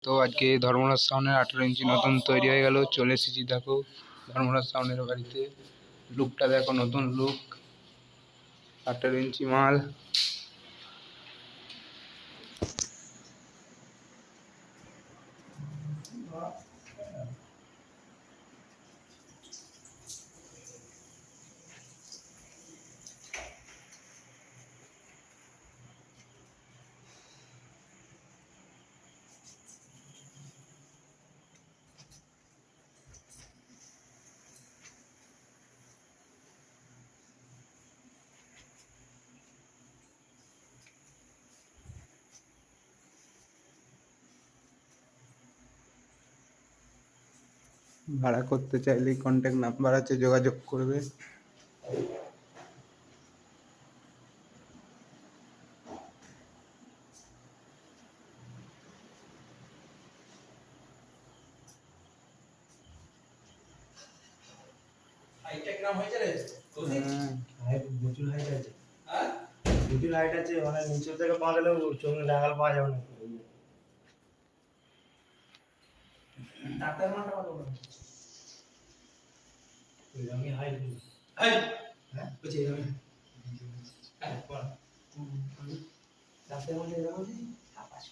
তো আজকে ধর্মরাজ সাউন্ডের 18 ইঞ্চি নতুন তৈরি হয়ে গেল, চলে এসেছি। দেখো ধর্মরাজ সাউন্ডের বাড়িতে, লুকটা দেখো, নতুন লুক, 18 ইঞ্চি মাল। ভাড়া করতে চাইলে কন্ট্যাক্ট নাম্বার আছে, যোগাযোগ করবে। হাইটেক নাম হয়েছে রে হাইট প্রচুর হাইট আছে। হ্যাঁ প্রচুর হাইট আছে, মানে নিচে থেকে পা গেলেও চোখ লাগাল পাওয়া যাবে না। ডাক্তার মানটা কত বড়? আমি হাইট হাইট হ্যাঁ বুঝি আমি হ্যাঁ বল ডাক্তার মানটা এরকম আছে।